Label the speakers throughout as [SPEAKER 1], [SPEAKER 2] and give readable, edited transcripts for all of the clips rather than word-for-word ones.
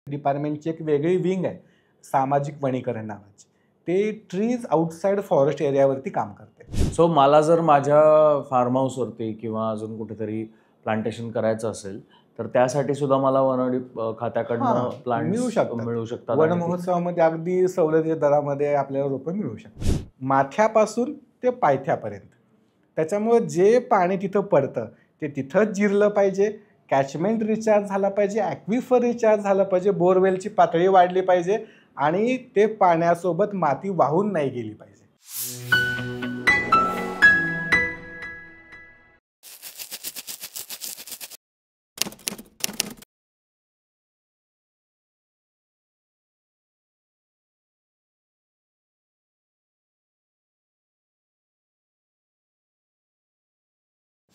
[SPEAKER 1] डिपार्टमेंटची एक वेगळी विंग आहे सामाजिक वनीकरण नावाची. ते ट्रीज आउटसाइड फॉरेस्ट एरियावरती काम करते.
[SPEAKER 2] सो मला जर माझ्या फार्म हाऊसवरती किंवा अजून कुठेतरी प्लांटेशन करायचं असेल तर त्यासाठी सुद्धा मला वनवाडी खात्याकडनं प्लांट्स मिळू शकतात.
[SPEAKER 1] वन महोत्सवामध्ये अगदी सवलतीच्या दरामध्ये आपल्याला रोपं मिळू शकतात, माथ्यापासून ते पायथ्यापर्यंत. त्याच्यामुळे जे पाणी तिथं पडतं ते तिथंच जिरलं पाहिजे, कॅचमेंट रिचार्ज झाला पाहिजे, ॲक्विफर रिचार्ज झालं पाहिजे, बोरवेलची पातळी वाढली पाहिजे आणि ते पाण्यासोबत माती वाहून नाही गेली पाहिजे.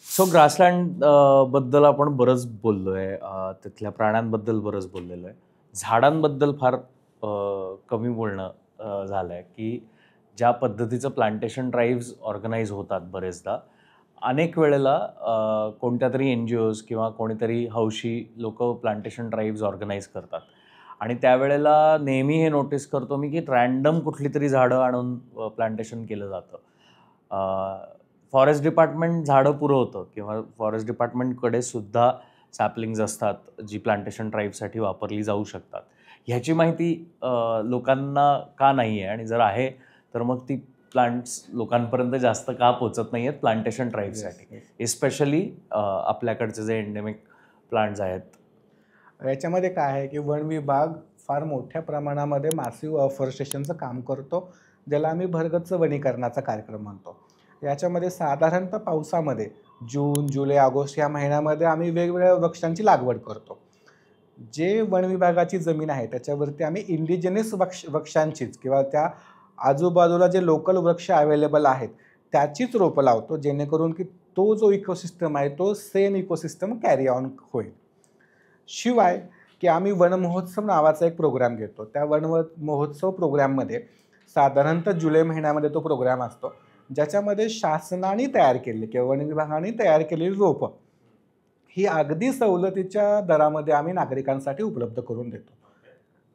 [SPEAKER 2] सो ग्रासलँड बद्दल आपण बरंच बोललोय, तिथल्या प्राण्यांबद्दल बरंच बोललेलो आहे. झाडांबद्दल फार कमी बोलणं झालंय की ज्या पद्धतीचं प्लांटेशन ड्राईव्ह्स ऑर्गनाईज होतात बरेचदा, अनेक वेळेला कोणत्या तरी NGOज किंवा कोणीतरी हौशी लोक प्लांटेशन ड्राईव्ह्स ऑर्गनाईज करतात आणि त्यावेळेला नेहमी हे नोटीस करतो मी की रँडम कुठली तरी झाडं आणून प्लांटेशन केलं जातं. फॉरेस्ट डिपार्टमेंट झाडं पुरवतं किंवा फॉरेस्ट डिपार्टमेंटकडे सुद्धा सॅपलिंग्ज असतात जी प्लांटेशन ड्राईव्हसाठी वापरली जाऊ शकतात. ह्याची माहिती लोकांना का नाही आहे आणि जर आहे तर मग ती प्लांट्स लोकांपर्यंत जास्त का पोचत नाही आहेत प्लांटेशन ड्राईव्हसाठी, एस्पेशली आपल्याकडचे जे एंडेमिक प्लांट्स आहेत.
[SPEAKER 1] याच्यामध्ये काय आहे की वन विभाग फार मोठ्या प्रमाणामध्ये मासिव अफॉरेस्टेशनचं काम करतो, ज्याला आम्ही भरगच्च वनीकरणाचा कार्यक्रम म्हणतो. याच्यामध्ये साधारणतः पावसामध्ये जून, जुलै, ऑगस्ट या महिन्यामध्ये आम्ही वेगवेगळ्या वृक्षांची लागवड करतो. जे वन विभागाची जमीन आहे त्याच्यावरती आम्ही इंडिजिनस वृक्षांचीच किंवा त्या आजूबाजूला जे लोकल वृक्ष अवेलेबल आहेत त्याचीच रोपं लावतो, जेणेकरून की तो जो इकोसिस्टम आहे तो सेम इकोसिस्टम कॅरी ऑन होईल. शिवाय की आम्ही वन महोत्सव नावाचा एक प्रोग्राम घेतो. त्या वन महोत्सव प्रोग्राममध्ये साधारणतः जुलै महिन्यामध्ये तो प्रोग्राम असतो, ज्याच्यामध्ये शासनाने तयार केलेली किंवा वन विभागाने तयार केलेली रोपं ही अगदी सवलतीच्या दरामध्ये आम्ही नागरिकांसाठी उपलब्ध करून देतो.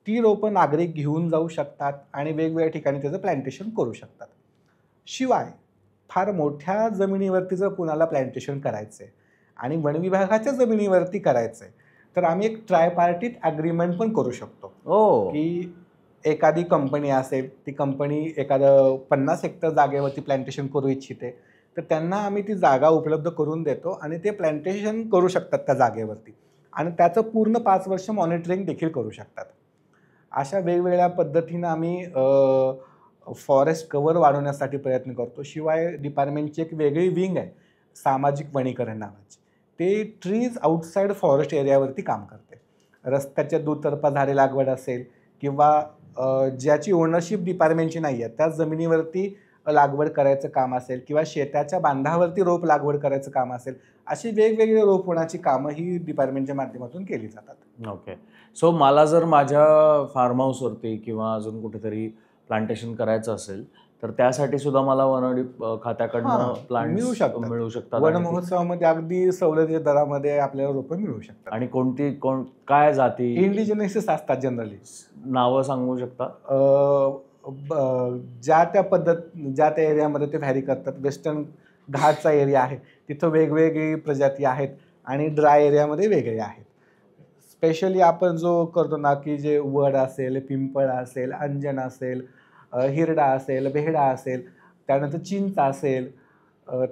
[SPEAKER 1] ती रोपं नागरिक घेऊन जाऊ शकतात आणि वेगवेगळ्या ठिकाणी त्याचं प्लांटेशन करू शकतात. शिवाय फार मोठ्या जमिनीवरती जर कुणाला प्लांटेशन करायचं आहे आणि वन विभागाच्या जमिनीवरती करायचं आहे तर आम्ही एक ट्रायपार्टीट ॲग्रीमेंट पण करू शकतो. की एखादी कंपनी असेल, ती कंपनी एखादं 50 हेक्टर जागेवरती प्लांटेशन करू इच्छिते तर त्यांना आम्ही ती जागा उपलब्ध करून देतो आणि ते प्लांटेशन करू शकतात त्या जागेवरती आणि त्याचं पूर्ण 5 वर्ष मॉनिटरिंग देखील करू शकतात. अशा वेगवेगळ्या पद्धतीनं आम्ही फॉरेस्ट कव्हर वाढवण्यासाठी प्रयत्न करतो. शिवाय डिपार्टमेंटची एक वेगळी विंग आहे सामाजिक वनीकरण नावाची. ते ट्रीज आउटसाइड फॉरेस्ट एरियावरती काम करते. रस्त्याच्या दुतर्फा झाडे लागवड असेल किंवा ज्याची ओनरशिप डिपार्टमेंटची नाही आहे त्या जमिनीवरती लागवड करायचं काम असेल किंवा शेताच्या बांधावरती रोप लागवड करायचं काम असेल, अशी वेगवेगळी रोपवनाची कामं ही डिपार्टमेंटच्या माध्यमातून केली जातात.
[SPEAKER 2] ओके. सो मला जर माझ्या फार्म हाऊसवरती किंवा अजून कुठेतरी प्लांटेशन करायचं असेल तर त्यासाठी सुद्धा मला वनवाडी खात्याकडनं प्लांट्स मिळू शकतात.
[SPEAKER 1] वन महोत्सवामध्ये अगदी सवलतीच्या दरामध्ये आपल्याला रोपं मिळू शकतात.
[SPEAKER 2] आणि काय जाती
[SPEAKER 1] इंडिजिनस असतात जनरली.
[SPEAKER 2] नावं सांगू शकता?
[SPEAKER 1] ज्या त्या एरियामध्ये ते व्हॅरी करतात. वेस्टर्न घाटचा एरिया आहे तिथं वेगवेगळी प्रजाती आहेत आणि ड्राय एरियामध्ये वेगळे आहेत. स्पेशली आपण जो करतो ना की जे वड असेल, पिंपळ असेल, अंजन असेल, हिरडा असेल, बेहडा असेल, त्यानंतर चिंच असेल,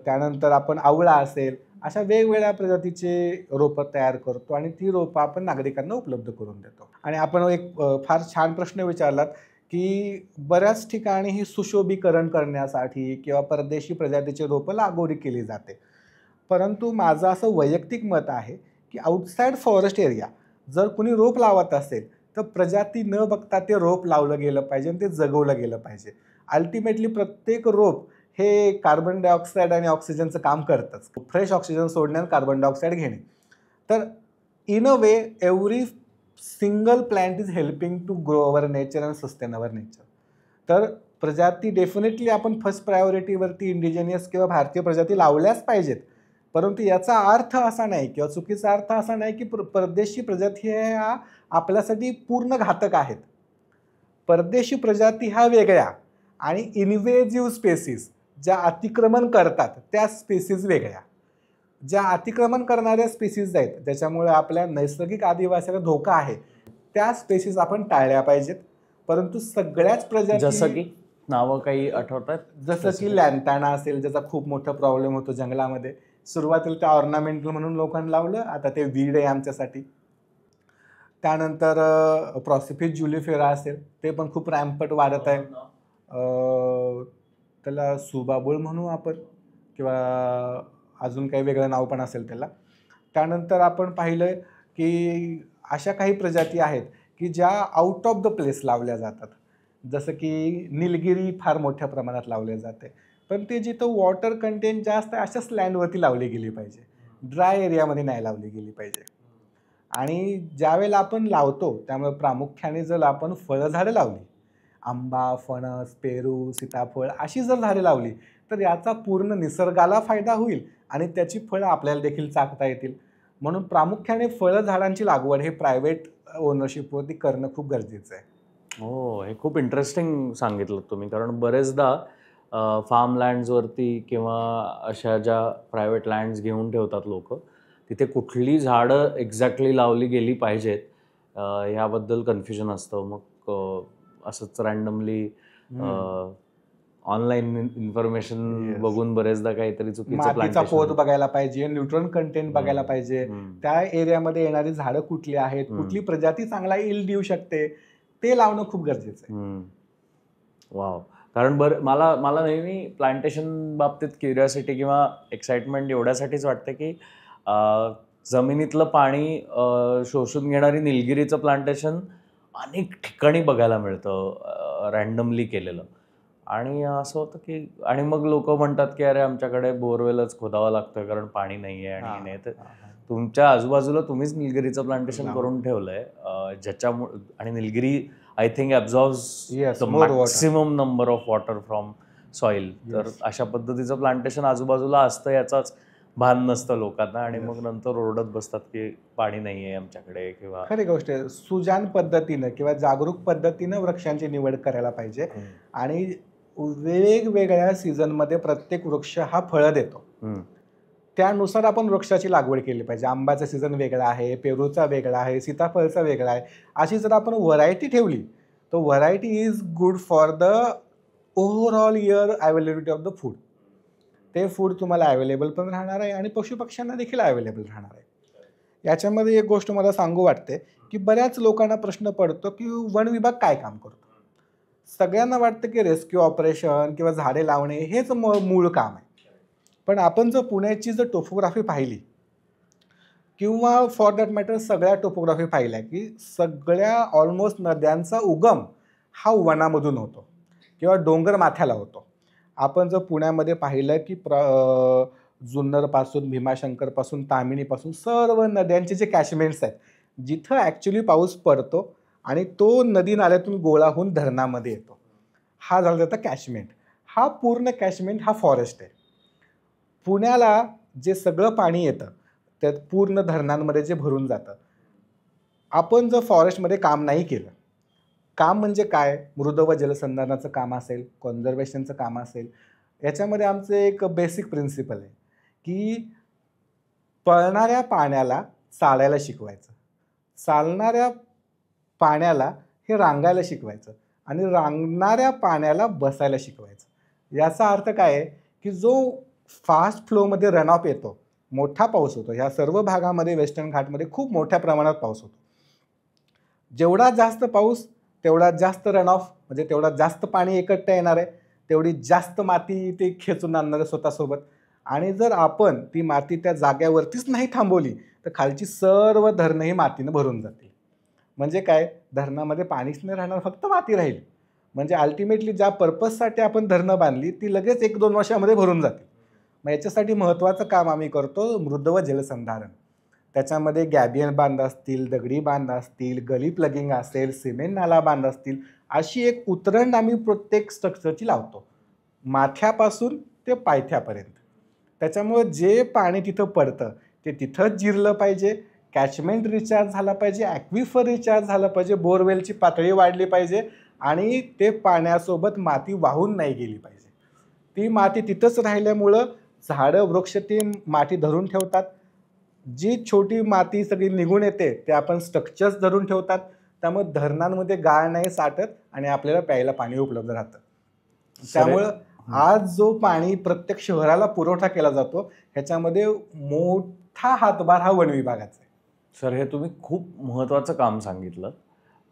[SPEAKER 1] त्यानंतर आपण आवळा असेल, अशा वेगवेगळ्या प्रजातीचे रोपं तयार करतो आणि ती रोपं आपण नागरिकांना उपलब्ध करून देतो. आणि आपण एक फार छान प्रश्न विचारलात की बऱ्याच ठिकाणी ही सुशोभीकरण करण्यासाठी किंवा परदेशी प्रजातीचे रोपं लागवड केली जाते. परंतु माझं असं वैयक्तिक मत आहे की आउटसाइड फॉरेस्ट एरिया जर कुणी रोप लावत असेल तर प्रजाती न बघता ते रोप लावलं गेलं पाहिजे आणि ते जगवलं गेलं पाहिजे. अल्टिमेटली प्रत्येक रोप हे कार्बन डायऑक्साईड आणि ऑक्सिजनचं काम करतंच. फ्रेश ऑक्सिजन सोडणे आणि कार्बन डायऑक्साईड घेणे. तर in a way every single plant is helping to grow our nature and sustain our nature. तर प्रजाती डेफिनेटली आपण फर्स्ट प्रायोरिटीवरती इंडिजिनियस किंवा भारतीय प्रजाती लावल्याच पाहिजेत. परंतु याचा अर्थ असा नाही किंवा चुकीचा अर्थ असा नाही की परदेशी प्रजाती ह्या आपल्यासाठी पूर्ण घातक आहेत. परदेशी प्रजाती ह्या वेगळ्या आणि इन्व्हेजिव्ह स्पेसीज ज्या अतिक्रमण करतात त्या स्पेसीज वेगळ्या. ज्या अतिक्रमण करणाऱ्या स्पेसीज आहेत ज्याच्यामुळे आपल्या नैसर्गिक आदिवासीला धोका आहे त्या स्पेसीज आपण टाळल्या पाहिजेत. परंतु सगळ्याच प्रजाती,
[SPEAKER 2] जसं की नावं काही आठवतात?
[SPEAKER 1] जसं की लॅन्टाना असेल ज्याचा खूप मोठा प्रॉब्लेम होतो जंगलामध्ये. सुरुवातीला ते ऑर्नामेंटल म्हणून लोकांनी लावलं, आता ते वीड आहे आमच्यासाठी. त्यानंतर प्रॉसिफिस ज्युलिफेरा असेल, ते पण खूप रॅम्पट वाढत आहे. त्याला सुबाबुळ म्हणू आपण, किंवा अजून काही वेगळं नाव पण असेल त्याला. त्यानंतर आपण पाहिलं की अशा काही प्रजाती आहेत की ज्या आउट ऑफ द प्लेस लावल्या जातात. जसं की निलगिरी फार मोठ्या प्रमाणात लावले जाते, पण ते जिथं वॉटर कंटेंट जास्त आहे अशाच लँडवरती लावली गेली पाहिजे, ड्राय एरियामध्ये नाही लावली गेली पाहिजे. आणि ज्यावेळेला आपण लावतो त्यामुळे प्रामुख्याने जर आपण फळझाडं लावली, आंबा, फणस, पेरू, सीताफळ अशी जर झाडे लावली तर याचा पूर्ण निसर्गाला फायदा होईल आणि त्याची फळं आपल्याला देखील चाखता येतील. म्हणून प्रामुख्याने फळझाडांची लागवड हे प्रायव्हेट ओनरशिपवरती करणं खूप गरजेचं आहे.
[SPEAKER 2] हो, हे खूप इंटरेस्टिंग सांगितलं तुम्ही. कारण बरेचदा फार्म लँड्सवरती किंवा अशा ज्या प्रायव्हेट लँड्स घेऊन ठेवतात लोक, तिथे कुठली झाडं एक्झॅक्टली लावली गेली पाहिजेत याबद्दल कन्फ्युजन असतं. मग असंच रँडमली ऑनलाईन इन्फॉर्मेशन बघून बरेचदा काहीतरी चुकीचं
[SPEAKER 1] मातीचा पोत
[SPEAKER 2] प्लांटेशन.
[SPEAKER 1] बघायला पाहिजे, न्यूट्रॉन कंटेंट बघायला पाहिजे, त्या एरियामध्ये येणारी झाडं कुठली आहेत, कुठली प्रजाती चांगला यील्ड देऊ शकते, ते लावणं खूप गरजेचं आहे.
[SPEAKER 2] वाव. कारण मला मला नेहमी प्लांटेशन बाबतीत क्युरिओसिटी किंवा एक्साइटमेंट एवढ्यासाठीच वाटतं की जमिनीतलं पाणी शोषून घेणारी निलगिरीचं प्लांटेशन अनेक ठिकाणी बघायला मिळतं रँडमली केलेलं. आणि असं होतं की, आणि मग लोक म्हणतात की अरे आमच्याकडे बोरवेलच खोदावं लागतं कारण पाणी नाही आहे आणि नाही. तर तुमच्या आजूबाजूला तुम्हीच निलगिरीचं प्लांटेशन करून ठेवलंय, ज्याच्यामुळे, आणि निलगिरी I think absorbs the maximum number of water from soil. तर अशा पद्धतीचं प्लांटेशन आजूबाजूला असतं याचाच भान नसतं लोकांना, आणि मग नंतर ओरडत बसतात की पाणी नाही आहे आमच्याकडे. किंवा
[SPEAKER 1] खरी गोष्ट आहे, सुजान पद्धतीनं किंवा जागरूक पद्धतीनं वृक्षांची निवड करायला पाहिजे. आणि वेगवेगळ्या सीझनमध्ये प्रत्येक वृक्ष हा फळं देतो, त्यानुसार आपण वृक्षाची लागवड केली पाहिजे. आंब्याचा सीझन वेगळा आहे, पेरूचा वेगळा आहे, सीताफळचा वेगळा आहे. अशी जर आपण व्हरायटी ठेवली तर variety is good for the overall year availability of the food. ते फूड तुम्हाला अवेलेबल पण राहणार आहे आणि पशुपक्ष्यांना देखील अवेलेबल राहणार आहे. याच्यामध्ये एक गोष्ट मला सांगू वाटते की बऱ्याच लोकांना प्रश्न पडतो की वन विभाग काय काम करतो. सगळ्यांना वाटतं की रेस्क्यू ऑपरेशन किंवा झाडे लावणे हेच मूळ काम आहे. पण आपण जर पुण्याची जर टोपोग्राफी पाहिली किंवा फॉर दॅट मॅटर सगळ्या टोपोग्राफी पाहिल्या की सगळ्या ऑलमोस्ट नद्यांचा उगम हा वनामधून होतो किंवा डोंगर माथ्याला होतो. आपण जर पुण्यामध्ये पाहिलं की जुन्नरपासून, भीमाशंकरपासून, तामिनीपासून सर्व नद्यांचे जे कॅचमेंट्स आहेत जिथं ॲक्च्युली पाऊस पडतो आणि तो नदी नाल्यातून गोळा होऊन धरणामध्ये येतो, हा झाला त्याचा कॅचमेंट. हा पूर्ण कॅचमेंट हा फॉरेस्ट आहे. पुण्याला जे सगळं पाणी येतं त्यात पूर्ण धरणांमध्ये जे भरून जातं, आपण जर फॉरेस्टमध्ये काम नाही केलं, काम म्हणजे काय, मृद व जलसंधारणाचं काम असेल, कॉन्झर्वेशनचं काम असेल, याच्यामध्ये आमचं एक बेसिक प्रिन्सिपल आहे की पळणाऱ्या पाण्याला चालायला शिकवायचं, चालणाऱ्या पाण्याला हे रांगायला शिकवायचं आणि रांगणाऱ्या पाण्याला बसायला शिकवायचं. याचा अर्थ काय आहे की जो फास्ट फ्लोमध्ये रन ऑफ येतो, मोठा पाऊस होतो, ह्या सर्व भागामध्ये वेस्टर्न घाटमध्ये खूप मोठ्या प्रमाणात पाऊस होतो. जेवढा जास्त पाऊस तेवढा जास्त रन ऑफ, म्हणजे तेवढा जास्त पाणी एकत्र येणार आहे, तेवढी जास्त माती ते खेचून आणणार आहे स्वतःसोबत. आणि जर आपण ती माती त्या जाग्यावरतीच नाही थांबवली तर खालची सर्व धरणं ही मातीनं भरून जातील. म्हणजे काय, धरणामध्ये पाणीच नाही राहणार, फक्त माती राहील. म्हणजे अल्टिमेटली ज्या पर्पजसाठी आपण धरणं बांधली ती लगेच 1-2 वर्षामध्ये भरून जातील. मग याच्यासाठी महत्त्वाचं काम आम्ही करतो मृद व जलसंधारण. त्याच्यामध्ये गॅबियन बांध असतील, दगडी बांध असतील, गली प्लगिंग असेल, सिमेंट नाला बांध असतील, अशी एक उतरण आम्ही प्रत्येक स्ट्रक्चरची लावतो, माथ्यापासून ते पायथ्यापर्यंत. त्याच्यामुळे जे पाणी तिथं पडतं ते तिथंच जिरलं पाहिजे, कॅचमेंट रिचार्ज झाला पाहिजे, ॲक्विफर रिचार्ज झाला पाहिजे, बोरवेलची पातळी वाढली पाहिजे आणि ते पाण्यासोबत माती वाहून नाही गेली पाहिजे. ती माती तिथंच राहिल्यामुळं झाडं वृक्ष ती माती धरून ठेवतात. जी छोटी माती सगळी निघून येते ते आपण स्ट्रक्चर्स धरून ठेवतात. त्यामुळे धरणांमध्ये गाळ नाही साठत आणि आपल्याला प्यायला पाणी उपलब्ध राहतं. त्यामुळं आज जो पाणी प्रत्येक शहराला पुरवठा केला जातो ह्याच्यामध्ये मोठा हातभार हा वन विभागाचा आहे.
[SPEAKER 2] सर, हे तुम्ही खूप महत्त्वाचं काम सांगितलं,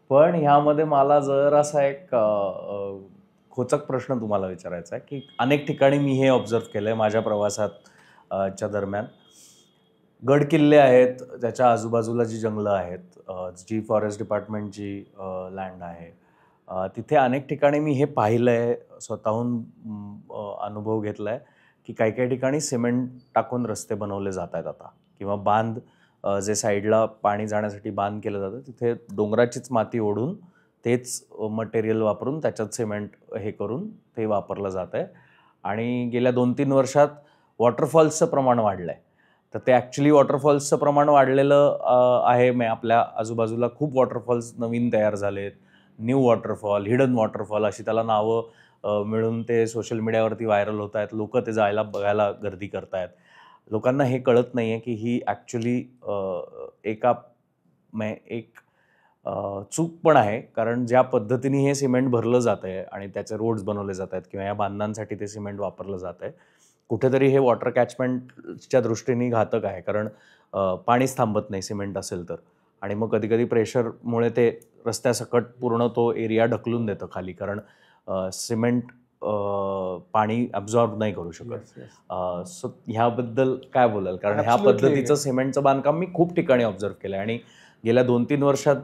[SPEAKER 2] पण ह्यामध्ये मला जरासा एक खोचक प्रश्न तुम्हाला विचारायचा आहे की अनेक ठिकाणी मी हे ऑब्झर्व केलं आहे माझ्या प्रवासात च्या दरम्यान. गड किल्ले आहेत, त्याच्या आजूबाजूला जी जंगलं आहेत, जी फॉरेस्ट डिपार्टमेंटची लँड आहे, तिथे अनेक ठिकाणी मी हे पाहिलं आहे, स्वतःहून अनुभव घेतला आहे की काही काही ठिकाणी सिमेंट टाकून रस्ते बनवले जात आहेत आता, किंवा बांध जे साईडला पाणी जाण्यासाठी बांध केलं जातं तिथे डोंगराचीच माती ओढून तेच मटेरियल वापरून त्याच्यात सिमेंट हे करून ते वापरलं जात आहे. आणि गेल्या 2-3 वर्षात वॉटरफॉल्सचं प्रमाण वाढलं आहे. तर ते ॲक्च्युली वॉटरफॉल्सचं प्रमाण वाढलेलं आहे. आपल्या आजूबाजूला खूप वॉटरफॉल्स नवीन तयार झालेत, न्यू वॉटरफॉल, हिडन वॉटरफॉल अशी त्याला नावं मिळून ते सोशल मीडियावरती व्हायरल होत आहेत. लोक ते जायला बघायला गर्दी करत आहेत. लोकांना हे कळत नाही आहे की ही ॲक्च्युली एक चूक पण आहे, कारण ज्या पद्धतीने हे सिमेंट भरलं जात आहे आणि त्याचे रोड्स बनवले जात आहेत किंवा या बांधणांसाठी ते सिमेंट वापरलं जात आहे, कुठेतरी हे वॉटर कॅचमेंटच्या दृष्टीने घातक आहे. कारण पाणीच थांबत नाही सिमेंट असेल तर, आणि मग कधी कधी प्रेशरमुळे ते रस्त्यासकट पूर्ण तो एरिया ढकलून देतं खाली, कारण सिमेंट पाणी ॲब्झॉर्ब नाही करू शकत. सो ह्याबद्दल काय बोलाल? कारण ह्या पद्धतीचं सिमेंटचं बांधकाम मी खूप ठिकाणी ऑब्झर्व केलं आहे आणि गेल्या 2-3 वर्षात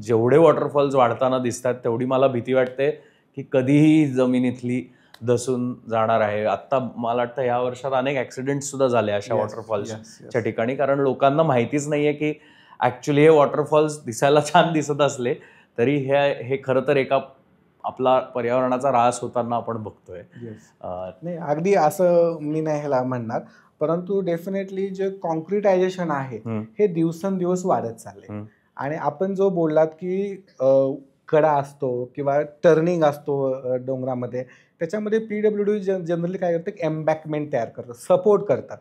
[SPEAKER 2] जेवढे वॉटरफॉल्स वाढताना दिसतात तेवढी मला भीती वाटते की कधीही जमीन इथली दसून जाणार आहे. आत्ता मला वाटतं या वर्षात अनेक ॲक्सिडेंट्स सुद्धा झाले अशा वॉटरफॉल्सच्या ठिकाणी, कारण लोकांना माहितीच नाही आहे की ॲक्च्युली हे वॉटरफॉल्स दिसायला छान दिसत असले तरी हे खरं तर एका आपला पर्यावरणाचा ऱ्हास होताना आपण बघतोय.
[SPEAKER 1] नाही, अगदी असं मी नाही ह्याला म्हणणार, परंतु डेफिनेटली जे कॉन्क्रिटायझेशन आहे हे दिवसेंदिवस वाढत चाललंय. आणि आपण जो बोललात की कडा असतो किंवा टर्निंग असतो डोंगरामध्ये, त्याच्यामध्ये PWD जनरली काय करतं, एम्बॅकमेंट तयार करतं, सपोर्ट करतात.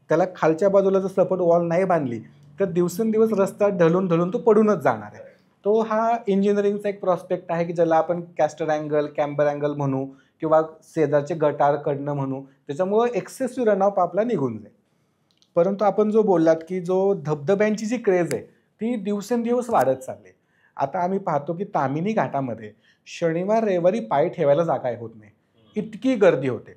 [SPEAKER 1] त्याला खालच्या बाजूला जर सपोर्ट वॉल नाही बांधली तर दिवसेंदिवस रस्ता ढलून ढलून तो पडूनच जाणार आहे. तो हा इंजिनिअरिंगचा एक प्रॉस्पेक्ट आहे की ज्याला आपण कॅस्टर अँगल, कॅम्बर अँगल म्हणू किंवा शेजारचे गटार कडणं म्हणू, त्याच्यामुळं एक्सेसिव्ह रनऑफ आपला निघून जाईल. परंतु आपण जो बोललात की जो धबधब्यांची जी क्रेज आहे ती दिवसेंदिवस वाढत चालली. आता आम्ही पाहतो की तामिनी घाटामध्ये शनिवार रविवारी पाय ठेवायला जागा होत नाही, इतकी गर्दी होते.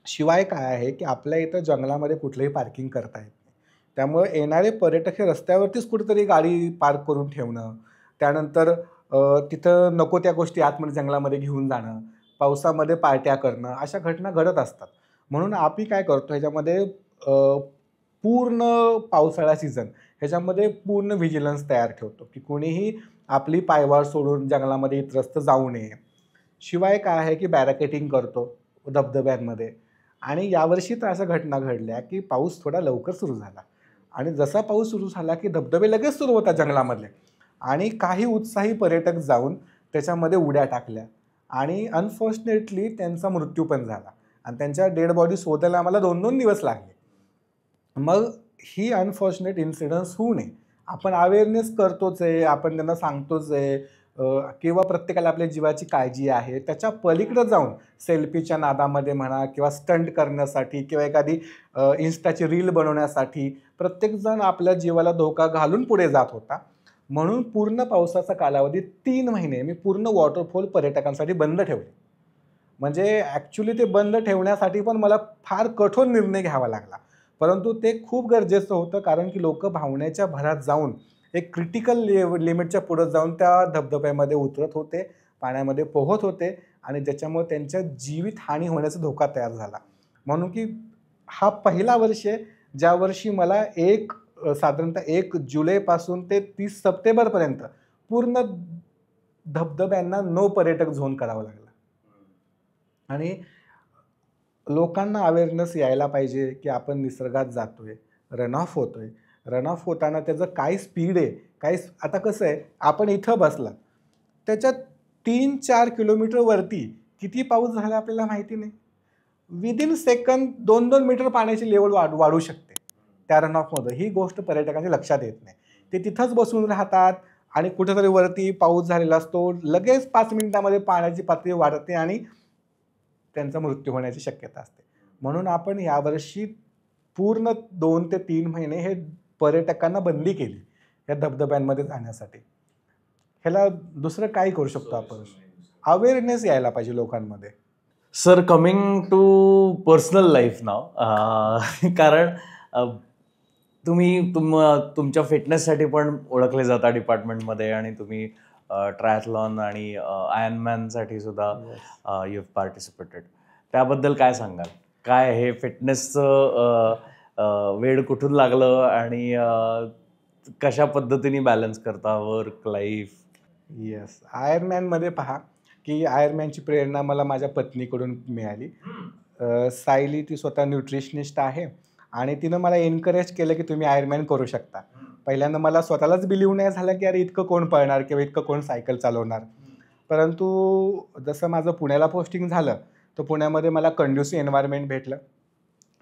[SPEAKER 1] शिवाय काय आहे की आपल्या इथं जंगलामध्ये कुठलंही पार्किंग करता येत नाही, त्यामुळे येणारे पर्यटक हे रस्त्यावरतीच कुठेतरी गाडी पार्क करून ठेवणं, त्यानंतर तिथं नको त्या गोष्टी आतमध्ये जंगलामध्ये घेऊन जाणं, पावसामध्ये पार्ट्या करणं, अशा घटना घडत असतात. म्हणून आम्ही काय करतो ह्याच्यामध्ये पूर्ण पावसाळा सीझन ह्याच्यामध्ये पूर्ण व्हिजिलन्स तयार ठेवतो की कोणीही आपली पायवाट सोडून जंगलामध्ये इतरस्त जाऊ नये. शिवाय काय आहे की बॅरिकेडिंग करतो धबधब्यांमध्ये. आणि यावर्षी तर अशा घटना घडल्या की पाऊस थोडा लवकर सुरू झाला आणि जसा पाऊस सुरू झाला की धबधबे लगेच सुरू होतात जंगलामधले, आणि काही उत्साही पर्यटक जाऊन त्याच्यामध्ये उड्या टाकल्या आणि अनफॉर्च्युनेटली त्यांचा मृत्यू पण झाला आणि त्यांच्या डेड बॉडी शोधायला आम्हाला 2-2 दिवस लागले. मग ही अनफॉर्च्युनेट इन्सिडन्स होऊ नये आपण अवेअरनेस करतोच आहे, आपण त्यांना सांगतोच आहे, किंवा प्रत्येकाला आपल्या जीवाची काळजी आहे. त्याच्या पलीकडे जाऊन सेल्फीच्या नादामध्ये म्हणा किंवा स्टंट करण्यासाठी किंवा एखादी इन्स्टाची रील बनवण्यासाठी प्रत्येकजण आपल्या जीवाला धोका घालून पुढे जात होता. म्हणून पूर्ण पावसाचा कालावधी 3 महिने मी पूर्ण वॉटरफॉल पर्यटकांसाठी बंद ठेवले. म्हणजे ॲक्च्युली ते बंद ठेवण्यासाठी पण मला फार कठोर निर्णय घ्यावा लागला, परंतु ते खूप गरजेचं होतं, कारण की लोक भावनेच्या भरात जाऊन एक क्रिटिकल लिमिटच्या पुढे जाऊन त्या धबधब्यामध्ये उतरत होते, पाण्यामध्ये पोहत होते आणि ज्याच्यामुळे त्यांच्या जीवितहानी होण्याचा धोका तयार झाला. म्हणून की हा पहिला वर्ष आहे ज्या वर्षी मला साधारणतः 1 जुलैपासून ते 30 सप्टेंबरपर्यंत पूर्ण धबधब्यांना नो पर्यटक झोन करावा लागला. आणि लोकांना अवेअरनेस यायला पाहिजे की आपण निसर्गात जातोय, रन ऑफ होतोय, रन ऑफ होताना त्याचं काय स्पीड आहे, काय आता कसं आहे, आपण इथं बसला त्याच्यात 3-4 किलोमीटर वरती किती पाऊस झाला आपल्याला माहिती नाही. विदिन सेकंद 2-2 मीटर पाण्याची लेवल वाढू शकते त्या रन ऑफमध्ये. ही गोष्ट पर्यटकांच्या लक्षात येत नाही. ते तिथंच बसून राहतात आणि कुठेतरी वरती पाऊस झालेला असतो, लगेच 5 मिनिटामध्ये पाण्याची पातळी वाढते आणि त्यांचा मृत्यू होण्याची शक्यता असते. म्हणून आपण यावर्षी पूर्ण 2 ते 3 महिने हे पर्यटकांना बंदी केली या धबधब्यांमध्ये जाण्यासाठी. ह्याला दुसरं काय करू शकतो आपण? अवेअरनेस यायला पाहिजे लोकांमध्ये.
[SPEAKER 2] Sir, coming to personal life नाव, कारण तुम्ही तुमच्या फिटनेससाठी पण ओळखले जाता डिपार्टमेंटमध्ये आणि तुम्ही ट्रायथलॉन आणि आयर्नमॅनसाठी सुद्धा यू हॅव पार्टिसिपेटेड. त्याबद्दल काय सांगाल? काय हे फिटनेसचं वेळ कुठून लागलं आणि कशा पद्धतीने बॅलन्स करता वर्क लाईफ?
[SPEAKER 1] येस, आयर्नमॅनमध्ये पहा की आयर्नमॅनची प्रेरणा मला माझ्या पत्नीकडून मिळाली. सायली ती स्वतः न्यूट्रिशनिस्ट आहे आणि तिनं मला एनकरेज केलं की तुम्ही आयर्नमॅन करू शकता. पहिल्यांदा मला स्वतःलाच बिलीव्ह नाही झालं की अरे इतकं कोण पळणार किंवा इतकं कोण सायकल चालवणार. परंतु जसं माझं पुण्याला पोस्टिंग झालं तर पुण्यामध्ये मला कंड्युसिव्ह एन्व्हायरमेंट भेटलं.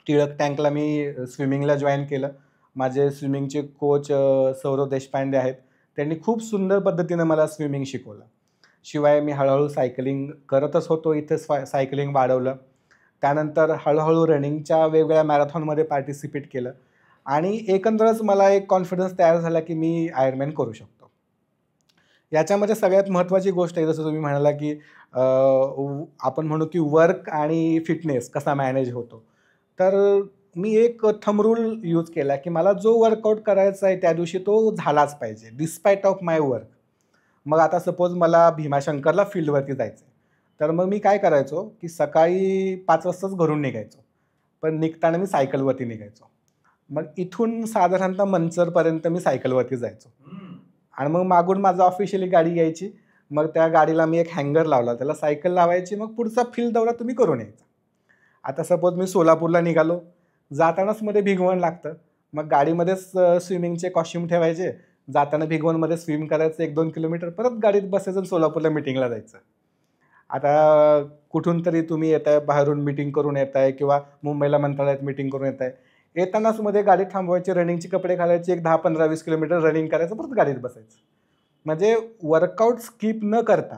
[SPEAKER 1] टिळक टँकला मी स्विमिंगला जॉईन केलं. माझे स्विमिंगचे कोच सौरव देशपांडे आहेत. त्यांनी खूप सुंदर पद्धतीनं मला स्विमिंग शिकवलं. शिवाय मी हळूहळू सायकलिंग करतच होतो. इथं सायकलिंग वाढवलं. त्यानंतर हळूहळू रनिंगच्या वेगवेगळ्या मॅरेथॉनमध्ये पार्टिसिपेट केलं आणि एकंदरच मला एक कॉन्फिडन्स तयार झाला की मी आयर्नमॅन करू शकतो. याच्यामध्ये सगळ्यात महत्त्वाची गोष्ट आहे, जसं तुम्ही म्हणाला की आपण म्हणू की वर्क आणि फिटनेस कसा मॅनेज होतो. तर मी एक थंब रूल यूज केला की मला जो वर्कआउट करायचा आहे त्या दिवशी तो झालाच पाहिजे डिस्पाईट ऑफ माय वर्क. मग आता सपोज मला भीमाशंकरला फील्डवरती जायचं आहे, तर मग मी काय करायचो की सकाळी 5 वाजताच घरून निघायचो, पण निघताना मी सायकलवरती निघायचो. मग इथून साधारणतः मंचरपर्यंत मी सायकलवरती जायचो आणि मग मागून माझं ऑफिशियली गाडी यायची. मग त्या गाडीला मी एक हँगर लावला, त्याला सायकल लावायची, मग पुढचा फील्ड दौरा तुम्ही करून यायचा. आता सपोज मी सोलापूरला निघालो, जातानाच मध्ये भिगवण लागतं, मग गाडीमध्येच स्विमिंगचे कॉस्ट्यूम ठेवायचे, जाताना भिगवणमध्ये स्विम करायचं 1-2 किलोमीटर, परत गाडीत बसायचं आणि सोलापूरला मिटिंगला जायचं. आता कुठून तरी तुम्ही येत आहे, बाहेरून मिटिंग करून येत आहे किंवा मुंबईला मंत्रालयात मिटिंग करून येत आहे, येतानाच मध्ये गाडी थांबवायची, रनिंगचे कपडे घालायचे, एक 10-15-20 किलोमीटर रनिंग करायचं, परत गाडीत बसायचं. म्हणजे वर्कआउट स्किप न करता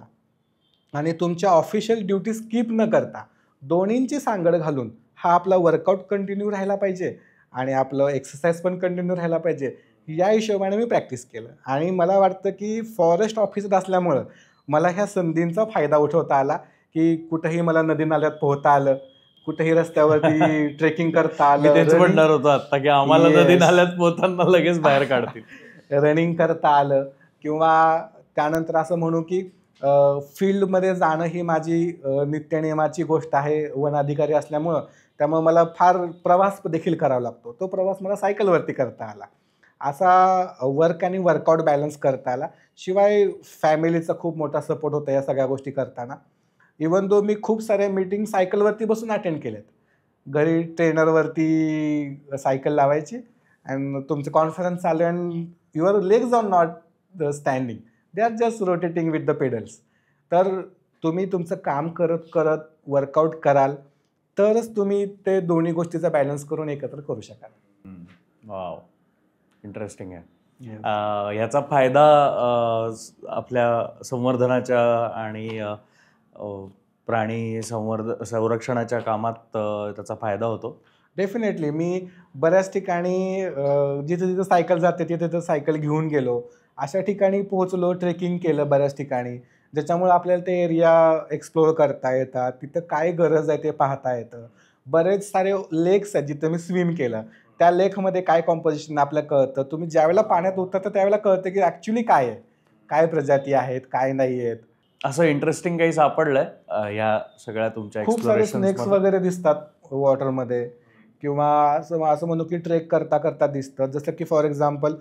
[SPEAKER 1] आणि तुमच्या ऑफिशियल ड्युटी स्किप न करता दोन्हींची सांगड घालून हा आपला वर्कआउट कंटिन्यू राहायला पाहिजे आणि आपलं एक्सरसाइज पण कंटिन्यू राहायला पाहिजे. या हिशोबाने मी प्रॅक्टिस केलं आणि मला वाटतं की फॉरेस्ट ऑफिसर असल्यामुळं मला ह्या संधींचा फायदा उठवता आला की कुठंही मला नदी नाल्यात पोहता आलं, कुठेही रस्त्यावरती ट्रेकिंग करता
[SPEAKER 2] मी
[SPEAKER 1] आलं,
[SPEAKER 2] तेच म्हणणार होतो आता की आम्हाला
[SPEAKER 1] Yes.
[SPEAKER 2] नदी नाल्यात पोहताना लगेच बाहेर काढतील.
[SPEAKER 1] रनिंग करता आलं किंवा त्यानंतर असं म्हणू की फील्डमध्ये जाणं ही माझी नित्यनेमाची गोष्ट आहे वन अधिकारी असल्यामुळं. त्यामुळं मला फार प्रवास देखील करावा लागतो. तो प्रवास मला सायकलवरती करता आला. असा वर्क आणि वर्कआउट बॅलन्स करता आला. शिवाय फॅमिलीचा खूप मोठा सपोर्ट होता या सगळ्या गोष्टी करताना. इवन दो मी खूप साऱ्या मीटिंग सायकलवरती बसून अटेंड केल्यात. घरी ट्रेनरवरती सायकल लावायची अँड तुमचं कॉन्फरन्स चालू and your legs are not standing, they are just rotating with the pedals. तर तुम्ही तुमचं काम करत करत वर्कआउट कराल तरच तुम्ही ते दोन्ही गोष्टीचा बॅलन्स करून एकत्र करू शकाल.
[SPEAKER 2] वाव, इंटरेस्टिंग आहे. ह्याचा फायदा आपल्या संवर्धनाच्या आणि प्राणी संरक्षणाच्या कामात त्याचा फायदा होतो.
[SPEAKER 1] डेफिनेटली मी बऱ्याच ठिकाणी जिथे जिथे सायकल जाते तिथे तिथं सायकल घेऊन गेलो, अशा ठिकाणी पोहोचलो, ट्रेकिंग केलं बऱ्याच ठिकाणी, ज्याच्यामुळे आपल्याला ते एरिया एक्सप्लोअर करता येतात, तिथं काय गरज आहे ते पाहता येतं. बरेच सारे लेक्स आहेत जिथं मी स्विम केलं, त्या लेकमध्ये काय कॉम्पोजिशन आपल्याला कळतं. तुम्ही ज्यावेळेला पाण्यात उतरता त्यावेळेला कळतं की ॲक्च्युली काय आहे, काय प्रजाती आहेत, काय नाही आहेत.
[SPEAKER 2] असं इंटरेस्टिंग काही सापडलंय या सगळ्या तुमच्या
[SPEAKER 1] खूप सारे स्नेक्स वगैरे दिसतात वॉटरमध्ये किंवा असं म्हणू की ट्रेक करता करता दिसतं. जसं की फॉर एक्झाम्पल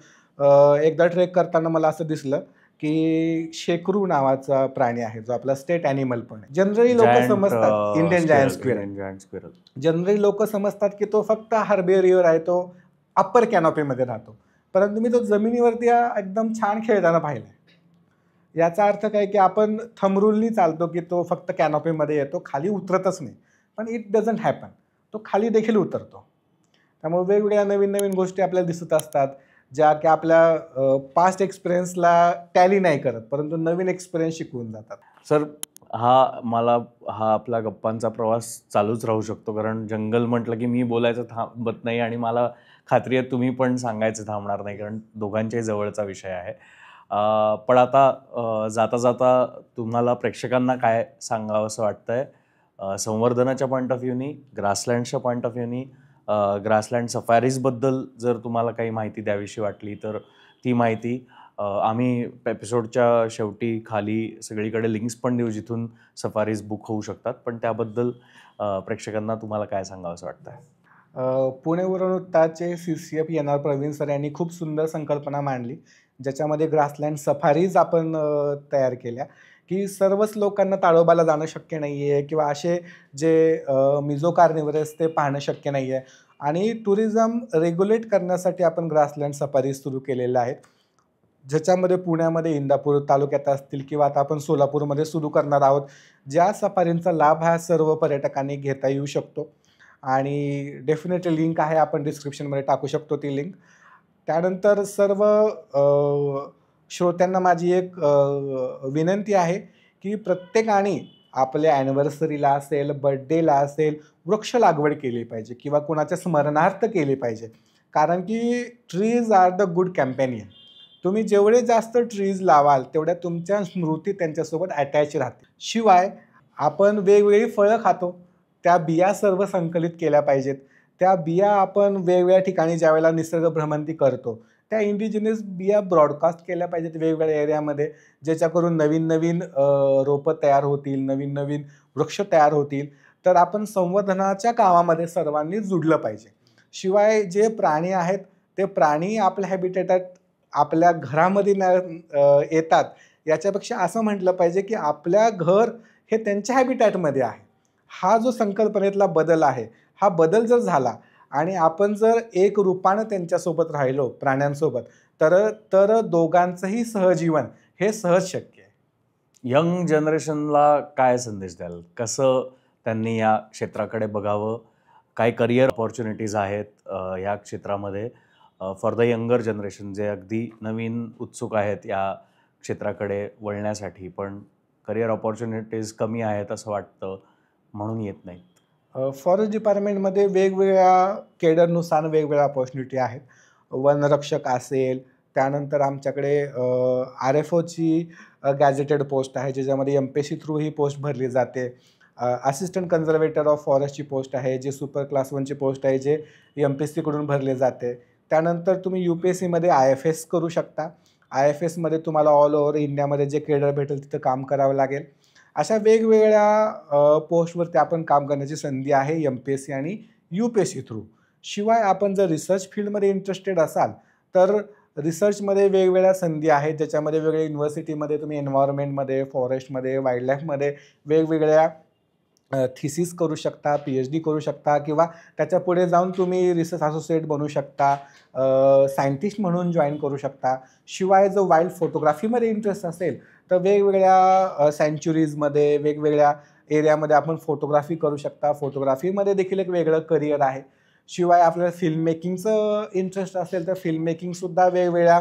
[SPEAKER 1] एकदा ट्रेक करताना मला असं दिसलं की शेकरू नावाचा प्राणी आहे जो आपला स्टेट ॲनिमल पण आहे. जनरली लोक समजतात इंडियन जायंट स्क्विरल, जनरली लोक समजतात की तो फक्त हार्बेरियर आहे, तो अप्पर कॅनॉपीमध्ये राहतो. परंतु मी तो जमिनीवरती एकदम छान खेळताना पाहिला आहे. याचा अर्थ काय की आपण थंब रूलनी चालतो की तो फक्त कॅनॉपीमध्ये येतो, खाली उतरतच नाही. पण इट डझंट हॅपन. तो खाली देखील उतरतो. त्यामुळे वेगवेगळ्या नवीन नवीन गोष्टी आपल्याला दिसत असतात, ज्या की आपल्या पास्ट एक्सपिरियन्सला टॅली नाही करत, परंतु नवीन एक्सपिरियन्स शिकवून जातात.
[SPEAKER 2] सर, हा आपला गप्पांचा प्रवास चालूच राहू शकतो, कारण जंगल म्हटलं की मी बोलायचं थांबत नाही आणि मला खात्री आहे तुम्ही पण सांगायचं थांबणार नाही, कारण दोघांच्याही जवळचा विषय आहे. पण आता जाता जाता तुम्हाला प्रेक्षकांना काय सांगावं असं वाटतंय, संवर्धनाच्या पॉईंट ऑफ व्ह्यूनी, ग्रासलँडच्या पॉईंट ऑफ व्ह्यूनी, ग्रासलँड सफारीजबद्दल जर तुम्हाला काही माहिती द्यावीशी वाटली तर ती माहिती आम्ही एपिसोडच्या शेवटी खाली सगळीकडे लिंक्स पण देऊ, जिथून सफारीज बुक होऊ शकतात. पण त्याबद्दल प्रेक्षकांना तुम्हाला काय सांगावं असं वाटतंय?
[SPEAKER 1] पुणेवरून उत्ताचे CCF NR प्रवीण सर यांनी खूप सुंदर संकल्पना मांडली, ज्याच्यामध्ये ग्रासलँड सफारीज आपण तयार केल्या, की सर्वच लोकांना ताडोबाला जाणं शक्य नाही आहे किंवा असे जे मिझो कार्निव्हरस ते पाहणं शक्य नाही आहे. आणि टुरिझम रेग्युलेट करण्यासाठी आपण ग्रासलँड सफारीज सुरू केलेल्या आहेत, ज्याच्यामध्ये पुण्यामध्ये इंदापूर तालुक्यात असतील किंवा आता आपण सोलापूरमध्ये सुरू करणार आहोत. ज्या सफारींचा लाभ हा सर्व पर्यटकांनी घेता येऊ शकतो. आणि डेफिनेटली लिंक आहे, आपण डिस्क्रिप्शनमध्ये टाकू शकतो ती लिंक. त्यानंतर सर्व श्रोत्यांना माझी एक विनंती आहे की प्रत्येकाने आपल्या ॲनिव्हर्सरीला असेल, बर्थडेला असेल, वृक्ष लागवड केली पाहिजे किंवा कोणाच्या स्मरणार्थ केली पाहिजे. कारण की ट्रीज आर द गुड कॅम्पेनियन. तुम्ही जेवढे जास्त ट्रीज लावाल तेवढ्या तुमच्या स्मृती त्यांच्यासोबत अटॅच राहतील. शिवाय आपण वेगवेगळी फळं खातो, त्या बिया सर्व संकलित केल्या पाहिजेत. त्या बिया आपण वेगवेगळ्या ठिकाणी ज्यावेळेला निसर्ग भ्रमंती करतो, त्या इंडिजिनस बिया ब्रॉडकास्ट केल्या पाहिजेत वेगवेगळ्या एरियामध्ये, ज्याच्याकरून नवीन नवीन रोपं तयार होतील, नवीन नवीन वृक्ष तयार होतील. तर आपण संवर्धनाच्या कामामध्ये सर्वांनी जुडलं पाहिजे. शिवाय जे प्राणी आहेत ते प्राणी आपल्या हॅबिटेटात, आपल्या घरामध्ये येतात, याच्यापेक्षा असं म्हटलं पाहिजे की आपल्या घर हे त्यांच्या हॅबिटॅटमध्ये आहे. हा जो संकल्पनेतला बदल आहे, हा बदल जर झाला आणि आपण जर एक रूपानं त्यांच्यासोबत राहिलो, प्राण्यांसोबत, तर दोघांचंही सहजीवन हे सहज शक्य आहे.
[SPEAKER 2] यंग जनरेशनला काय संदेश द्याल? कसं त्यांनी या क्षेत्राकडे बघावं? काय करिअर ऑपॉर्च्युनिटीज आहेत या क्षेत्रामध्ये फॉर द यंगर जनरेशन, जे अगदी नवीन उत्सुक आहेत या क्षेत्राकडे वळण्यासाठी, पण करिअर ऑपॉर्च्युनिटीज कमी आहेत असं वाटतं म्हणून येत नाहीत?
[SPEAKER 1] फॉरेस्ट डिपार्टमेंटमध्ये वेगवेगळ्या केडरनुसार वेगवेगळ्या अपॉर्च्युनिटी आहेत. वनरक्षक असेल, त्यानंतर आमच्याकडे RFOची गॅझेटेड पोस्ट आहे, ज्याच्यामध्ये MPSC थ्रू ही पोस्ट भरली जाते. असिस्टंट कन्झर्वेटर ऑफ फॉरेस्टची पोस्ट आहे, जे सुपर क्लास 1ची पोस्ट आहे, जे MPSCकडून भरले जाते. त्यानंतर तुम्ही UPSCमध्ये IFS करू शकता. IFSमध्ये तुम्हाला ऑल ओव्हर इंडियामध्ये जे केडर भेटेल तिथं काम करावं लागेल. अशा वेगवेगळ्या पोस्टवरती आपण काम करण्याची संधी आहे MPSC आणि UPSC थ्रू. शिवाय आपण जर रिसर्च फील्डमध्ये इंटरेस्टेड असाल तर रिसर्चमध्ये वेगवेगळ्या संधी आहेत, ज्याच्यामध्ये वेगवेगळ्या युनिव्हर्सिटीमध्ये तुम्ही एन्व्हायरमेंटमध्ये, फॉरेस्टमध्ये, वाईल्डलाईफमध्ये वेगवेगळ्या थिसिस करू शकता, PhD करू शकता किंवा त्याच्या पुढे जाऊन तुम्ही रिसर्च असोसिएट बनू शकता, सायंटिस्ट म्हणून जॉईन करू शकता. शिवाय जर वाईल्ड फोटोग्राफीमध्ये इंटरेस्ट असेल तर वेगवेगळ्या सँच्युरीजमध्ये, वेगवेगळ्या एरियामध्ये आपण फोटोग्राफी करू शकता. फोटोग्राफीमध्ये देखील एक वेगळं करिअर आहे. शिवाय आपल्याला फिल्म मेकिंगचं इंटरेस्ट असेल तर फिल्म मेकिंगसुद्धा वेगवेगळ्या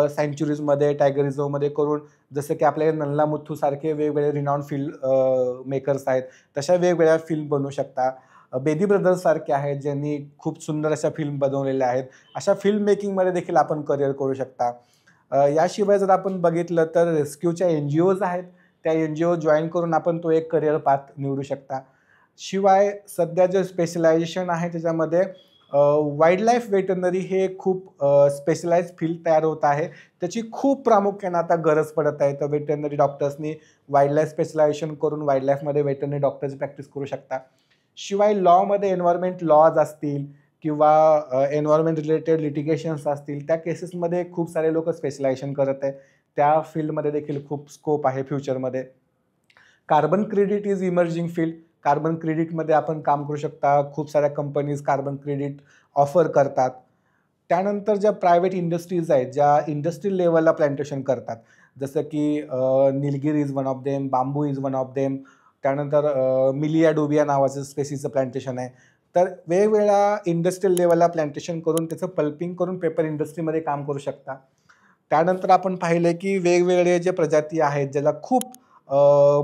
[SPEAKER 1] सँच्युरीजमध्ये, टायगर रिझर्वमध्ये करून, जसं की आपल्याकडे नल्ला मुथ्थूसारखे वेगवेगळे रिनाऊंड फिल्म मेकर्स आहेत, तशा वेगवेगळ्या फिल्म बनवू शकता. बेदी ब्रदर्ससारखे आहेत, ज्यांनी खूप सुंदर अशा फिल्म बनवलेल्या आहेत. अशा फिल्म मेकिंगमध्ये देखील आपण करिअर करू शकता. याशिवाय जर आपण बघितलं तर रेस्क्यूच्या NGOज आहेत, त्या NGO जॉईन करून आपण तो एक करिअर पाथ निवडू शकता. शिवाय सध्या जे स्पेशलायझेशन आहे त्याच्यामध्ये वाईल्ड लाईफ वेटरनरी हे खूप स्पेशलाइज फील्ड तयार होत आहे. त्याची खूप प्रामुख्याने आता गरज पडत आहे. तर वेटरनरी डॉक्टर्सनी वाईल्ड लाईफ स्पेशलायझेशन करून वाईल्ड लाईफमध्ये वेटरनरी डॉक्टरची प्रॅक्टिस करू शकता. शिवाय लॉमध्ये एन्व्हायरमेंट लॉज असतील किंवा एन्व्हायरमेंट रिलेटेड लिटिगेशन्स असतील, त्या केसेसमध्ये खूप सारे लोक स्पेशलायझेशन करत आहे. त्या फील्डमध्ये देखील खूप स्कोप आहे फ्युचरमध्ये. Carbon credit is emerging field. Carbon क्रेडिटमध्ये आपण काम करू शकता. खूप साऱ्या कंपनीज कार्बन क्रेडिट ऑफर करतात. त्यानंतर ज्या प्रायव्हेट इंडस्ट्रीज आहेत, ज्या इंडस्ट्रियल लेवलला प्लांटेशन करतात, जसं की Nilgiri is one of them, bamboo is one of them, त्यानंतर मिलिया डुबिया नावाचं स्पेसीचं प्लांटेशन आहे. तर वेगवेगळ्या इंडस्ट्रियल लेवलला प्लांटेशन करून त्याचं पल्पिंग करून पेपर इंडस्ट्रीमध्ये काम करू शकता. त्यानंतर आपण पाहिलं की वेगवेगळे जे प्रजाती आहेत ज्याला खूप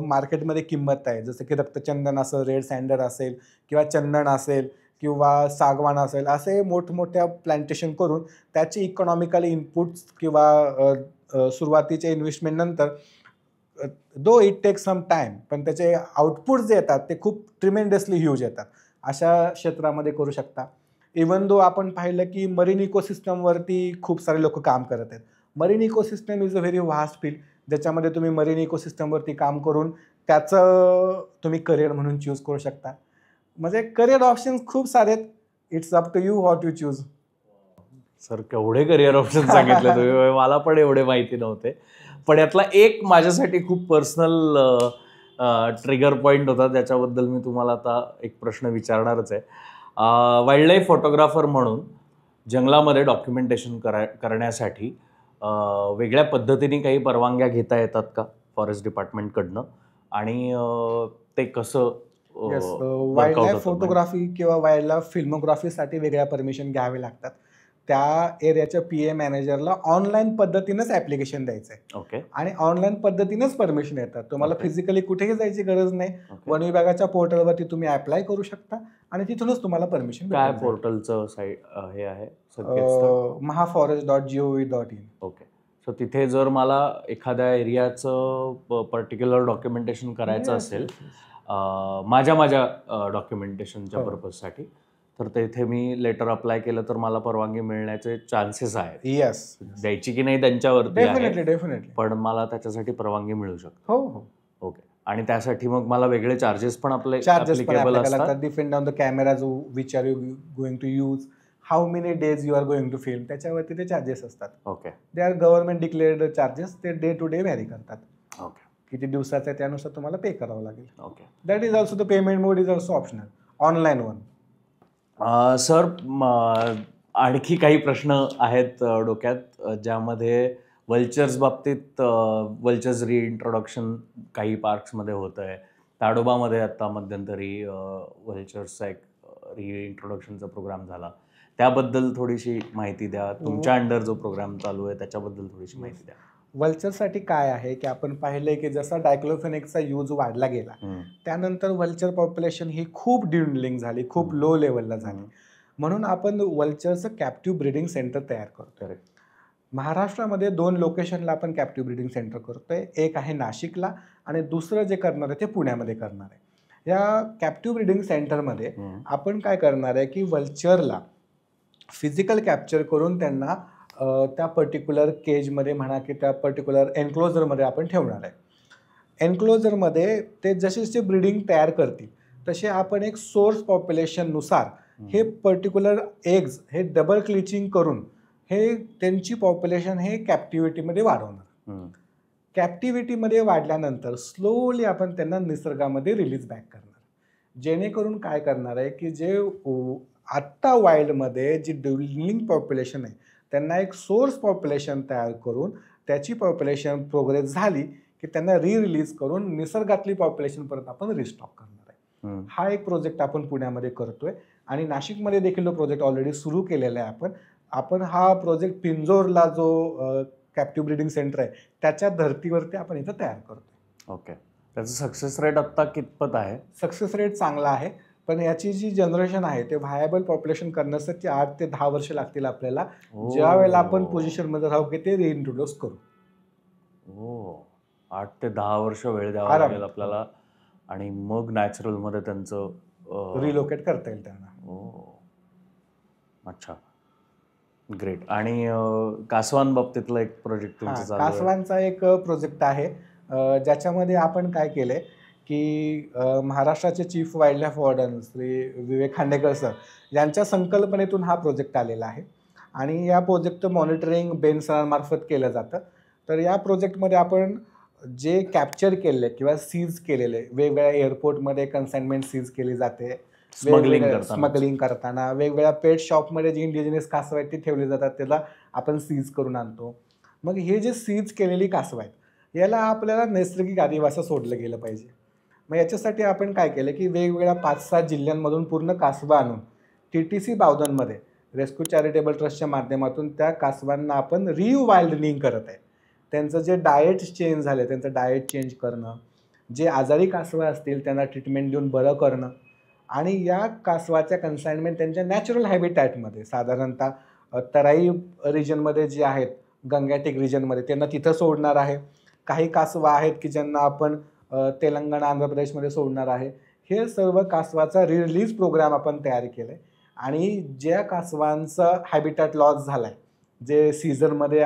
[SPEAKER 1] मार्केटमध्ये किंमत आहे, जसं की रक्तचंदन असेल, रेड सँडर असेल किंवा चंदन असेल किंवा सागवान असेल, असे मोठमोठ्या प्लांटेशन करून त्याचे इकॉनॉमिकल इनपुट्स किंवा सुरुवातीच्या इन्व्हेस्टमेंटनंतर दो इट टेक सम टाईम, पण त्याचे आउटपुट्स जे येतात ते खूप ट्रिमेंडसली ह्यूज येतात. अशा क्षेत्रामध्ये करू शकता. इवन दो आपण पाहिलं की मरीन इकोसिस्टमवरती खूप सारे लोक काम करत आहेत. Marine ecosystem is a very vast field, ज्याच्यामध्ये तुम्ही मरीन इकोसिस्टमवरती काम करून त्याचं तुम्ही करिअर म्हणून चूज करू शकता. म्हणजे करिअर ऑप्शन्स खूप सारे आहेत. It's up to you what you choose.
[SPEAKER 2] Sir केवढे करिअर ऑप्शन सांगितले तुम्ही, मला पण एवढे माहिती नव्हते. पण यातला एक माझ्यासाठी खूप पर्सनल ट्रिगर पॉईंट होता, त्याच्याबद्दल मी तुम्हाला आता एक प्रश्न विचारणारच आहे. वाईल्ड लाईफ फोटोग्राफर म्हणून जंगलामध्ये डॉक्युमेंटेशन करण्यासाठी वेगळ्या पद्धतीने काही परवानग्या घेता येतात का फॉरेस्ट डिपार्टमेंटकडनं, आणि ते कसं
[SPEAKER 1] वाईल्ड लाईफ फोटोग्राफी किंवा वाईल्ड लाईफ फिल्मोग्राफीसाठी वेगळ्या परमिशन घ्यावे लागतात. त्या एरियाच्या PA मॅनेजरला ऑनलाईन पद्धतीनंच ॲप्लिकेशन द्यायचं आहे.
[SPEAKER 2] ओके.
[SPEAKER 1] आणि ऑनलाईन पद्धतीनंच परमिशन येतात. तुम्हाला
[SPEAKER 2] Okay.
[SPEAKER 1] फिजिकली कुठेही जायची गरज नाही.
[SPEAKER 2] Okay.
[SPEAKER 1] वन विभागाच्या पोर्टलवरती तुम्ही अप्लाय करू शकता आणि तिथूनच तुम्हाला परमिशन
[SPEAKER 2] काय पोर्टलचं साईट हे आहे संकेतस्थळ?
[SPEAKER 1] mahaforest.gov.in.
[SPEAKER 2] ओके. सो तिथे जर मला एखाद्या एरियाचं पर्टिक्युलर डॉक्युमेंटेशन करायचं असेल माझ्या डॉक्युमेंटेशनच्या
[SPEAKER 1] हो.
[SPEAKER 2] पर्पजसाठी, तर तेथे मी लेटर अप्लाय केलं तर मला परवानगी मिळण्याचे चान्सेस आहेत.
[SPEAKER 1] येस,
[SPEAKER 2] द्यायची की नाही त्यांच्यावरती आहे,
[SPEAKER 1] डेफिनेटली.
[SPEAKER 2] पण मला त्याच्यासाठी परवानगी मिळू शकते.
[SPEAKER 1] हो हो.
[SPEAKER 2] ओके. आणि त्यासाठी मग मला वेगळे चार्जेस पण आपले
[SPEAKER 1] चार्जेस पण
[SPEAKER 2] applicable
[SPEAKER 1] apply
[SPEAKER 2] असतात?
[SPEAKER 1] लागतात. Depend on the camera which are you going to use, how many days you are going to film, त्याच्यावरती ते चार्जेस असतात.
[SPEAKER 2] Okay.
[SPEAKER 1] They are government declared charges. ते डे टू डे व्हॅरी करतात.
[SPEAKER 2] Okay.
[SPEAKER 1] किती दिवसाचं आहे त्यानुसार तुम्हाला पे करावं लागेल.
[SPEAKER 2] Okay.
[SPEAKER 1] That is also the payment mode is also optional, online one.
[SPEAKER 2] Sir आणखी काही प्रश्न आहेत डोक्यात, ज्यामध्ये वल्चर्स बाबतीत वल्चर्स रिइंट्रोडक्शन काही पार्क्समध्ये होतं आहे. ताडोबामध्ये आता मध्यंतरी वल्चर्सचा एक रिइंट्रोडक्शनचा प्रोग्राम झाला, त्याबद्दल थोडीशी माहिती द्या. तुमच्या अंडर जो प्रोग्राम चालू आहे त्याच्याबद्दल थोडीशी माहिती द्या.
[SPEAKER 1] वल्चरसाठी काय आहे की आपण पाहिलंय की जसा डायक्लोफेनेकचा यूज वाढला गेला त्यानंतर वल्चर पॉप्युलेशन ही खूप ड्युनलिंग झाली, खूप लो लेवलला झाली. म्हणून आपण वल्चरचं कॅप्टिव्ह ब्रीडिंग सेंटर तयार करतोय. महाराष्ट्रामध्ये 2 लोकेशनला आपण कॅप्टिव्ह ब्रीडिंग सेंटर करतोय. एक आहे नाशिकला आणि दुसरं जे करणार आहे ते पुण्यामध्ये करणार आहे. या कॅप्टिव्ह ब्रीडिंग सेंटरमध्ये आपण काय करणार आहे की वल्चरला फिजिकल कॅप्चर करून त्यांना त्या पर्टिक्युलर केजमध्ये म्हणा की त्या पर्टिक्युलर एन्क्लोजरमध्ये आपण ठेवणार आहे. एन्क्लोजरमध्ये ते जसे जसे ब्रीडिंग तयार करतील तसे आपण एक सोर्स पॉप्युलेशननुसार हे पर्टिक्युलर एग्ज हे डबल क्लिचिंग करून हे त्यांची पॉप्युलेशन हे कॅप्टिव्हिटीमध्ये वाढवणार. कॅप्टिव्हिटीमध्ये वाढल्यानंतर स्लोली आपण त्यांना निसर्गामध्ये रिलीज बॅक करणार. जेणेकरून काय करणार आहे की जे आत्ता वाईल्डमध्ये जी ड्युलिंग पॉप्युलेशन आहे त्यांना एक सोर्स पॉप्युलेशन तयार करून त्याची पॉप्युलेशन प्रोग्रेस झाली की त्यांना रिलीज करून निसर्गातली पॉप्युलेशन परत आपण रिस्टॉक करणार आहे. हा एक प्रोजेक्ट आपण पुण्यामध्ये करतोय आणि नाशिकमध्ये देखील तो प्रोजेक्ट ऑलरेडी सुरू केलेला आहे. आपण हा प्रोजेक्ट पिंजोरला जो कॅप्टिव्ह ब्रीडिंग सेंटर आहे त्याच्या धर्तीवरती आपण इथं तयार करतोय.
[SPEAKER 2] ओके. त्याचं सक्सेस रेट आत्ता कितपत आहे?
[SPEAKER 1] सक्सेस रेट चांगला आहे, पण याची जी जनरेशन आहे ते व्हायबल पॉप्युलेशन करण्यासाठी 8 ते 10 वर्ष लागतील आपल्याला, ज्या वेळेला आपण पोझिशनमध्ये राहू की ते रिइंट्रोड्यूस करू.
[SPEAKER 2] 8 ते 10 वर्ष वेळ द्यावा लागेल आपल्याला आणि मग नॅचरलमध्ये त्यांचं
[SPEAKER 1] रिलोकेट करता येईल त्यांना.
[SPEAKER 2] अच्छा, ग्रेट. आणि कासवांबाबतीतला एक प्रोजेक्ट तुमचा चालू आहे?
[SPEAKER 1] कासवांचा एक प्रोजेक्ट आहे ज्याच्यामध्ये आपण काय केलंय की महाराष्ट्राचे chief wildlife warden Shri Vivek Khandekar sir यांच्या संकल्पनेतून हा प्रोजेक्ट आलेला आहे आणि या प्रोजेक्टचं मॉनिटरिंग बेन सरांमार्फत केलं जातं. तर या प्रोजेक्टमध्ये आपण जे कॅप्चर केलेले किंवा सीज केलेले वेगवेगळ्या एअरपोर्टमध्ये कन्साइनमेंट सीज केली जाते, स्मगलिंग करताना वेगवेगळ्या पेट शॉपमध्ये जी इंडिजिनियस कासवं आहेत ती ठेवली जातात, त्याला आपण सीज करून आणतो. मग हे जे सीज केलेली कासवं आहेत याला आपल्याला नैसर्गिक अधिवासात सोडलं गेलं पाहिजे. मग याच्यासाठी आपण काय केलं की वेगवेगळ्या 5-7 जिल्ह्यांमधून पूर्ण कासवं आणून TTC बावधनमध्ये रेस्क्यू चॅरिटेबल ट्रस्टच्या माध्यमातून त्या कासवांना आपण रिवाइल्डनिंग करत आहे. त्यांचं जे डाएट चेंज झालं त्यांचं डाएट चेंज करणं, जे आजारी कासवं असतील त्यांना ट्रीटमेंट देऊन बरं करणं आणि या कासवाच्या कन्साइनमेंट त्यांच्या नॅचरल हॅबिटॅटमध्ये साधारणतः तराई रिजनमध्ये जे आहेत गंगॅटिक रिजनमध्ये त्यांना तिथं सोडणार आहे. काही कासवं आहेत की ज्यांना आपण तेलंगणा आंध्र प्रदेशमध्ये सोडणार आहे. हे सर्व कासवाचा रिलीज प्रोग्राम आपण तयार केला आहे आणि ज्या कासवांचा हॅबिटॅट लॉस झाला आहे, जे सीझनमध्ये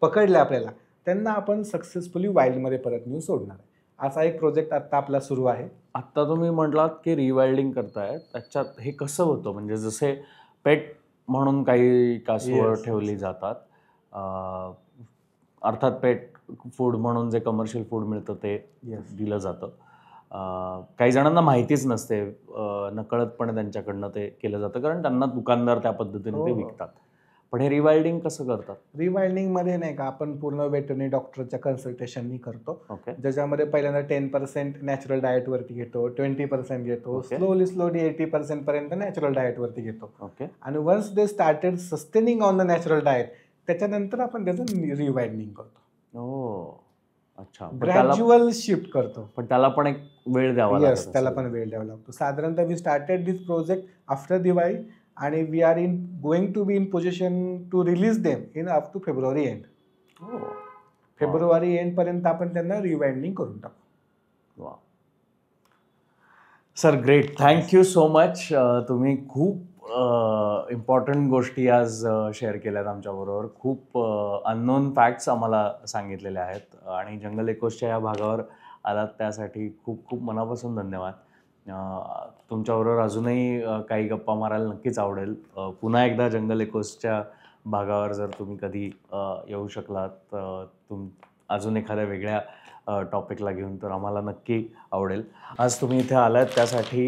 [SPEAKER 1] पकडले आपल्याला, त्यांना आपण सक्सेसफुली वाईल्डमध्ये परत नेऊन सोडणार आहे. असा एक प्रोजेक्ट आत्ता आपला सुरू आहे.
[SPEAKER 2] आत्ता तुम्ही म्हटलात की रिवाइल्डिंग करताय, त्याच्यात हे कसं होतं? म्हणजे जसे पेट म्हणून काही कासवं ठेवली जातात, अर्थात पेट फूड म्हणून जे कमर्शियल फूड मिळतं ते दिलं जातं. काही जणांना माहितीच नसते, नकळतपणे त्यांच्याकडनं ते केलं जातं कारण त्यांना दुकानदार त्या पद्धतीने ते विकतात. पण हे रिवाइल्डिंग कसं करतात?
[SPEAKER 1] रिवाइल्डिंगमध्ये नाही का आपण पूर्ण वेटरनरी डॉक्टरच्या कन्सल्टेशननी करतो.
[SPEAKER 2] ओके.
[SPEAKER 1] ज्याच्यामध्ये पहिल्यांदा 10% नॅचरल डाएटवरती घेतो, 20% घेतो, स्लोली 80% पर्यंत नॅचरल डाएटवरती घेतो.
[SPEAKER 2] ओके.
[SPEAKER 1] आणि once they started sustaining on the natural diet त्याच्यानंतर आपण त्याचं रिवाइल्डिंग करतो.
[SPEAKER 2] अच्छा.
[SPEAKER 1] ग्रॅज्युअल शिफ्ट करतो.
[SPEAKER 2] पण त्याला पण एक वेळ द्यावा लागतो.
[SPEAKER 1] येस, त्याला पण वेळ द्यावा लागतो. साधारणतः we started this project after Diwali आणि we are going to be in position to release them in up to February end. फेब्रुवारी एंड पर्यंत आपण त्यांना रिवाइंडिंग करून टाकू.
[SPEAKER 2] वा sir, great. Thank you so much. तुम्ही खूप इम्पॉर्टंट गोष्टी आज शेअर केल्यात आमच्याबरोबर. खूप अननोन फॅक्ट्स आम्हाला सांगितलेले आहेत आणि जंगल इकोसच्या या भागावर आलात त्यासाठी खूप खूप मनापासून धन्यवाद. तुमच्याबरोबर अजूनही काही गप्पा मारायला नक्कीच आवडेल. पुन्हा एकदा जंगल इकोसच्या भागावर जर तुम्ही कधी येऊ शकलात अजून एखाद्या वेगळ्या टॉपिकला घेऊन तर आम्हाला नक्की आवडेल. आज तुम्ही इथे आलात त्यासाठी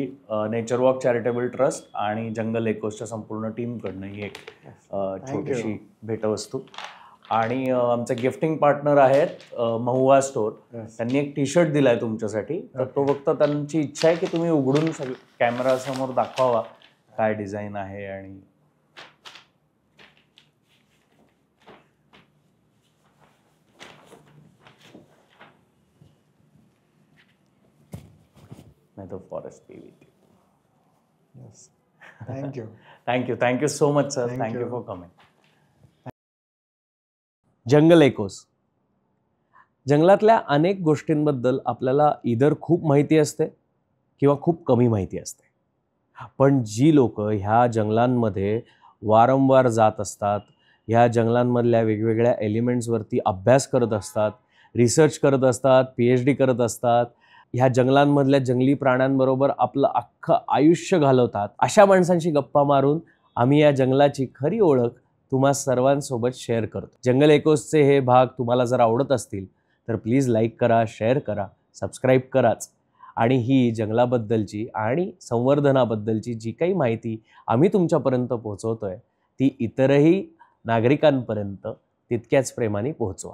[SPEAKER 2] नेचर वॉक चॅरिटेबल ट्रस्ट आणि जंगल इकोसच्या संपूर्ण टीमकडनं ही एक छोटीशी भेटवस्तू. आणि आमचे गिफ्टिंग पार्टनर आहेत महुआ स्टोर. त्यांनी एक टी-शर्ट दिलाय तुमच्यासाठी. तर तो फक्त त्यांची इच्छा आहे की तुम्ही उघडून कॅमेरा समोर दाखवावा काय डिझाईन आहे. आणि may the forest be with you.
[SPEAKER 1] Yes. Thank you.
[SPEAKER 2] Thank you so much, sir. Thank you for coming. Jungle echoes. जंगलातल्या अनेक गोष्टींबद्दल आपल्याला इधर खूप माहिती असते किंवा खूप कमी माहिती असते. पण जी लोक ह्या जंगलांमध्ये वारंवार जात असतात, ह्या जंगलांमधल्या वेगवेगळ्या एलिमेंट्सवरती अभ्यास करत असतात, रिसर्च करत असतात, PhD करत असतात, ह्या जंगलांमधल्या जंगली प्राण्यांबरोबर आपलं अख्खं आयुष्य घालवतात, अशा माणसांशी गप्पा मारून आम्ही या जंगलाची खरी ओळख तुम्हा सर्वांसोबत शेअर करतो. जंगल इकोसचे हे भाग तुम्हाला जर आवडत असतील तर प्लीज लाईक करा, शेअर करा, सबस्क्राईब कराच. आणि ही जंगलाबद्दलची आणि संवर्धनाबद्दलची जी काही माहिती आम्ही तुमच्यापर्यंत पोहोचवतोय ती इतरही नागरिकांपर्यंत तितक्याच प्रेमाने पोहोचवा.